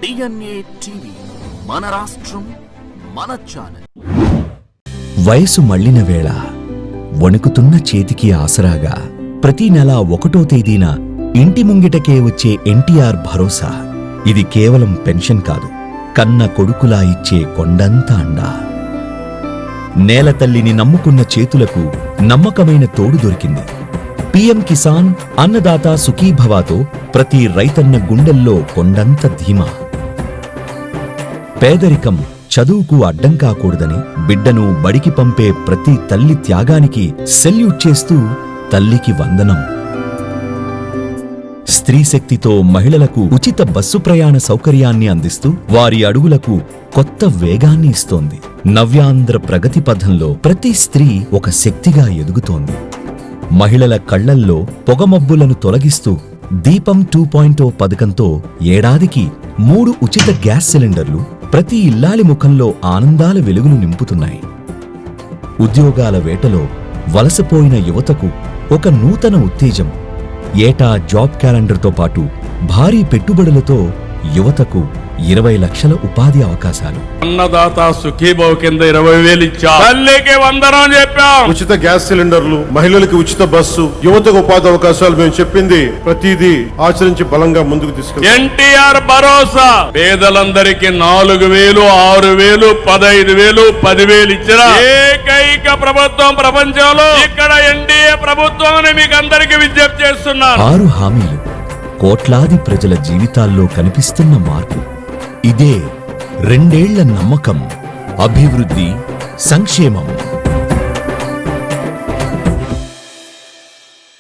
DNA TV మన రాష్ట్రం మన ఛానల్. వయసు మళ్లిన వేళ వణుకుతున్న చేతికి ఆసరాగా ప్రతి నెల 1వ తేదీన ఇంటి ముంగిటకే వచ్చే ఎన్టీఆర్ భరోసా. ఇది కేవలం పెన్షన్ కాదు, కన్న కొడుకులా ఇచ్చే కొండంత అండా. నేల తల్లిని నమ్ముకున్న చేతులకు నమ్మకమైన తోడు దొరికింది. పీఎం కిసాన్ అన్నదాత సుఖీభవాతో ప్రతి రైతన్న గుండెల్లో కొండంత ధీమా. పేదరికం చదువుకు అడ్డం కాకూడదని బిడ్డను బడికి పంపే ప్రతి తల్లి త్యాగానికి సెల్యూట్ చేస్తూ తల్లికి వందనం. స్త్రీ శక్తితో మహిళలకు ఉచిత బస్సు ప్రయాణ సౌకర్యాన్ని అందిస్తూ వారి అడుగులకు కొత్త వేగాన్ని ఇస్తోంది. నవ్యాంధ్ర ప్రగతి పథంలో ప్రతి స్త్రీ ఒక శక్తిగా ఎదుగుతోంది. మహిళల కళ్లల్లో పొగమబ్బులను తొలగిస్తూ దీపం 2.0 పథకంతో ఏడాదికి 3 ఉచిత గ్యాస్ సిలిండర్లు ప్రతి ఇల్లాలి ముఖంలో ఆనందాల వెలుగులు నింపుతున్నాయి. ఉద్యోగాల వేటలో వలసపోయిన యువతకు ఒక నూతన ఉత్తేజం. ఏటా జాబ్ క్యాలెండర్తో పాటు భారీ పెట్టుబడులతో యువతకు 20 లక్షల ఉపాధి అవకాశాలు. అన్నదాత సుఖీభవ కింద 20,000 ఇచ్చా. తల్లికి వందనం చెప్పాం. ఉచిత గ్యాస్ సిలిండర్లు, మహిళలకు ఉచిత బస్సు, యువతకు ఉపాధి అవకాశాలు మేము చెప్పింది ప్రతిదీ ఆచరించి బలంగా ముందుకు తీసుకెళ్తాం. ఎన్టీఆర్ భరోసా పేదలందరికీ 4,000, 6,000, 15,000, 10,000 ఇచ్చిన ఏకైక ప్రభుత్వం ప్రపంచంలో. ఇక్కడ ఎన్డీఏ ప్రభుత్వం అని మీకు అందరికీ విజ్ఞప్తి చేస్తున్నాను. 6 హామీలు, కోట్లాది ప్రజల జీవితాల్లో కనిపిస్తున్న మార్పు. ఇదే 2 ఏళ్ల నమ్మకం, అభివృద్ధి, సంక్షేమం.